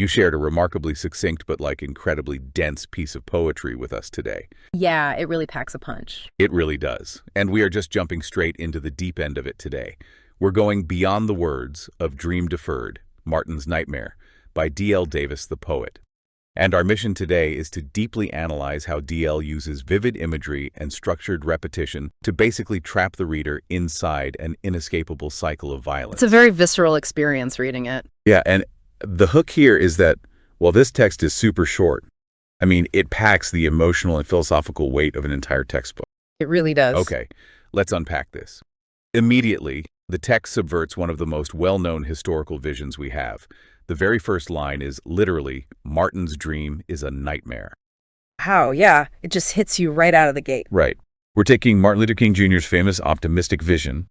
You shared a remarkably succinct but incredibly dense piece of poetry with us today. Yeah, it really packs a punch. It really does. And we are just jumping straight into the deep end of it today. We're going beyond the words of Dream Deferred, Martin's Nightmare, by D.L. Davis the poet. And our mission today is to deeply analyze how D.L. uses vivid imagery and structured repetition to basically trap the reader inside an inescapable cycle of violence. It's a very visceral experience reading it. Yeah, and the hook here is that, while this text is super short, I mean, it packs the emotional and philosophical weight of an entire textbook. It really does. Okay, let's unpack this. Immediately, the text subverts one of the most well-known historical visions we have. The very first line is literally, Martin's dream is a nightmare. How? Yeah, it just hits you right out of the gate. Right. We're taking Martin Luther King Jr.'s famous optimistic vision,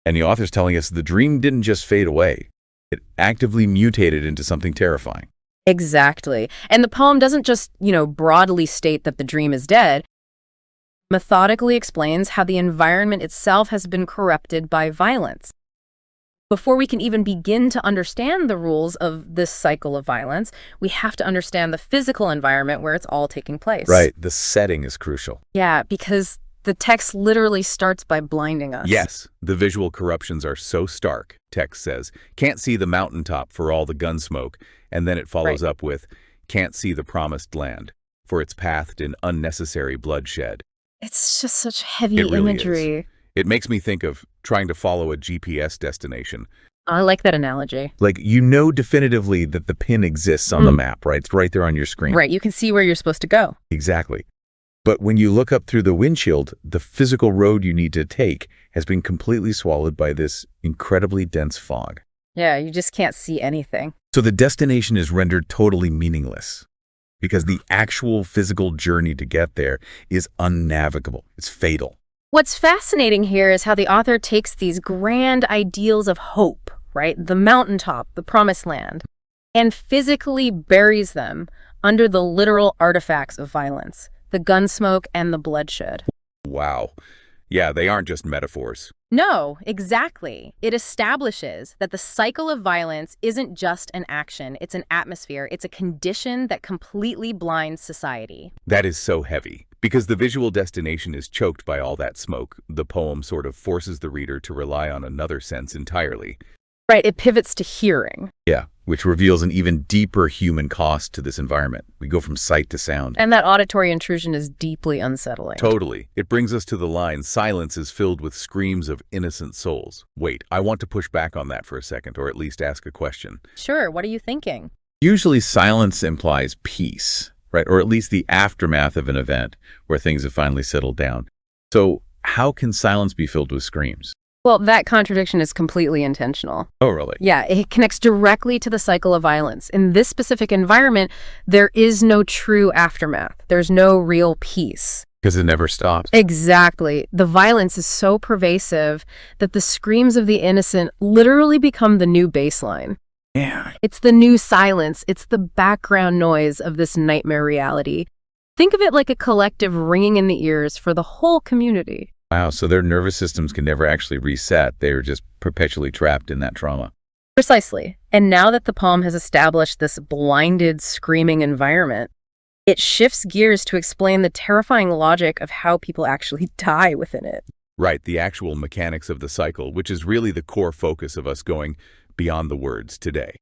and the author's telling us the dream didn't just fade away. It actively mutated into something terrifying. Exactly. And the poem doesn't just, broadly state that the dream is dead. Methodically explains how the environment itself has been corrupted by violence. Before we can even begin to understand the rules of this cycle of violence, we have to understand the physical environment where it's all taking place. Right. The setting is crucial. Yeah, because the text literally starts by blinding us. Yes, the visual corruptions are so stark, text says. Can't see the mountaintop for all the gun smoke, and then it follows up with, can't see the promised land, for it's pathed in unnecessary bloodshed. It's just such heavy It really imagery. is. It makes me think of trying to follow a GPS destination. I like that analogy. Like, you know definitively that the pin exists on the map, right? It's right there on your screen. Right, you can see where you're supposed to go. Exactly. But when you look up through the windshield, the physical road you need to take has been completely swallowed by this incredibly dense fog. Yeah, you just can't see anything. So the destination is rendered totally meaningless because the actual physical journey to get there is unnavigable. It's fatal. What's fascinating here is how the author takes these grand ideals of hope, right? The mountaintop, the promised land, and physically buries them under the literal artifacts of violence, the gun smoke and the bloodshed. Wow. Yeah, they aren't just metaphors. No, exactly. It establishes that the cycle of violence isn't just an action, it's an atmosphere, it's a condition that completely blinds society. That is so heavy. Because the visual destination is choked by all that smoke, the poem sort of forces the reader to rely on another sense entirely. Right, it pivots to hearing. Yeah, which reveals an even deeper human cost to this environment. We go from sight to sound. And that auditory intrusion is deeply unsettling. Totally. It brings us to the line, silence is filled with screams of innocent souls. Wait, I want to push back on that for a second, or at least ask a question. Sure, what are you thinking? Usually silence implies peace, right? Or at least the aftermath of an event where things have finally settled down. So how can silence be filled with screams? Well, that contradiction is completely intentional. Oh, really? Yeah, it connects directly to the cycle of violence. In this specific environment, there is no true aftermath. There's no real peace. Because it never stops. Exactly. The violence is so pervasive that the screams of the innocent literally become the new baseline. Yeah. It's the new silence. It's the background noise of this nightmare reality. Think of it like a collective ringing in the ears for the whole community. Wow, so their nervous systems can never actually reset. They're just perpetually trapped in that trauma. Precisely. And now that the poem has established this blinded, screaming environment, it shifts gears to explain the terrifying logic of how people actually die within it. Right, the actual mechanics of the cycle, which is really the core focus of us going beyond the words today.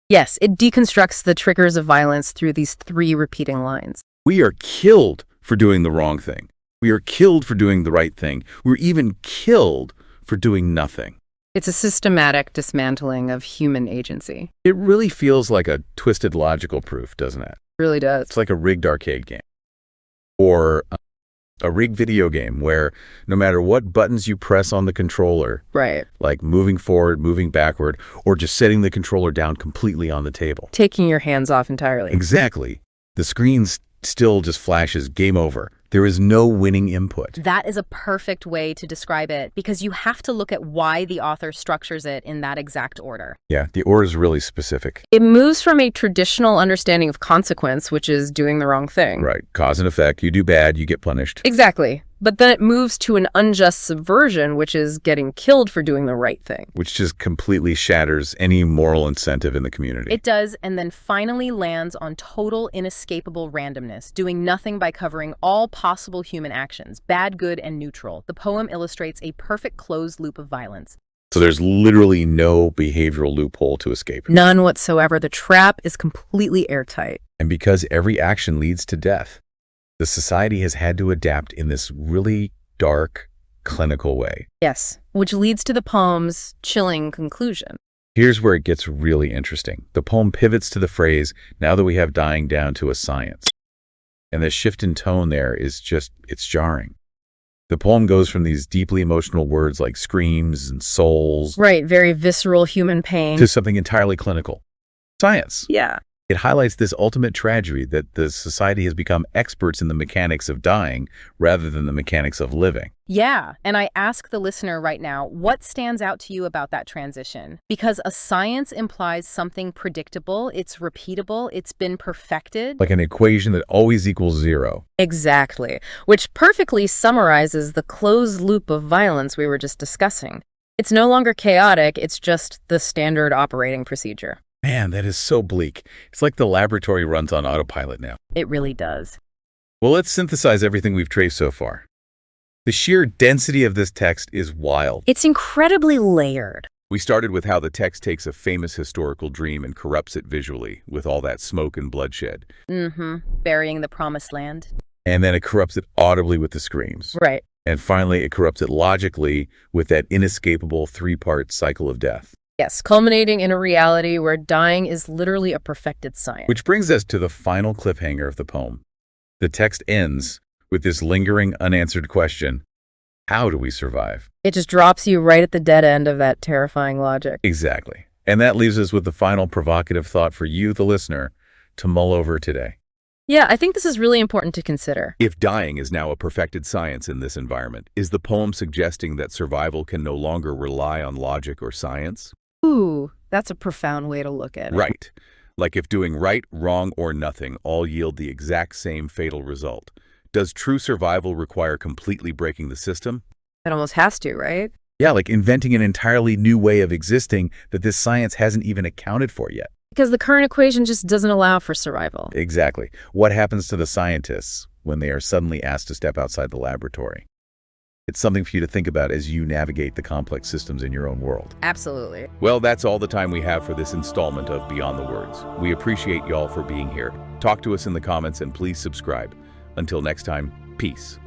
Yes, it deconstructs the triggers of violence through these 3 repeating lines. We are killed for doing the wrong thing. We are killed for doing the right thing. We're even killed for doing nothing. It's a systematic dismantling of human agency. It really feels like a twisted logical proof, doesn't it? It really does. It's like a rigged arcade game. Or a rigged video game where no matter what buttons you press on the controller, Right. like moving forward, moving backward, or just setting the controller down completely on the table. Taking your hands off entirely. Exactly. The screen still just flashes game over. There is no winning input. That is a perfect way to describe it because you have to look at why the author structures it in that exact order. Yeah, the order is really specific. It moves from a traditional understanding of consequence, which is doing the wrong thing. Right. Cause and effect. You do bad, you get punished. Exactly. But then it moves to an unjust subversion, which is getting killed for doing the right thing. Which just completely shatters any moral incentive in the community. It does, and then finally lands on total inescapable randomness, doing nothing by covering all possible human actions, bad, good, and neutral. The poem illustrates a perfect closed loop of violence. So there's literally no behavioral loophole to escape. None whatsoever. The trap is completely airtight. And because every action leads to death, the society has had to adapt in this really dark, clinical way. Yes, which leads to the poem's chilling conclusion. Here's where it gets really interesting. The poem pivots to the phrase, now that we have dying down to a science. And the shift in tone there is just, it's jarring. The poem goes from these deeply emotional words like screams and souls. Right, very visceral human pain. To something entirely clinical. Science. Yeah. It highlights this ultimate tragedy that the society has become experts in the mechanics of dying rather than the mechanics of living. Yeah, and I ask the listener right now, what stands out to you about that transition? Because a science implies something predictable, it's repeatable, it's been perfected. Like an equation that always equals zero. Exactly, which perfectly summarizes the closed loop of violence we were just discussing. It's no longer chaotic, it's just the standard operating procedure. Man, that is so bleak. It's like the laboratory runs on autopilot now. It really does. Well, let's synthesize everything we've traced so far. The sheer density of this text is wild. It's incredibly layered. We started with how the text takes a famous historical dream and corrupts it visually with all that smoke and bloodshed. Burying the promised land. And then it corrupts it audibly with the screams. Right. And finally, it corrupts it logically with that inescapable three-part cycle of death. Yes, culminating in a reality where dying is literally a perfected science. Which brings us to the final cliffhanger of the poem. The text ends with this lingering, unanswered question, how do we survive? It just drops you right at the dead end of that terrifying logic. Exactly. And that leaves us with the final provocative thought for you, the listener, to mull over today. Yeah, I think this is really important to consider. If dying is now a perfected science in this environment, is the poem suggesting that survival can no longer rely on logic or science? Ooh, that's a profound way to look at it. Right. Like if doing right, wrong, or nothing all yield the exact same fatal result. Does true survival require completely breaking the system? It almost has to, right? Yeah, like inventing an entirely new way of existing that this science hasn't even accounted for yet. Because the current equation just doesn't allow for survival. Exactly. What happens to the scientists when they are suddenly asked to step outside the laboratory? It's something for you to think about as you navigate the complex systems in your own world. Absolutely. Well, that's all the time we have for this installment of Beyond the Words. We appreciate y'all for being here. Talk to us in the comments and please subscribe. Until next time, peace.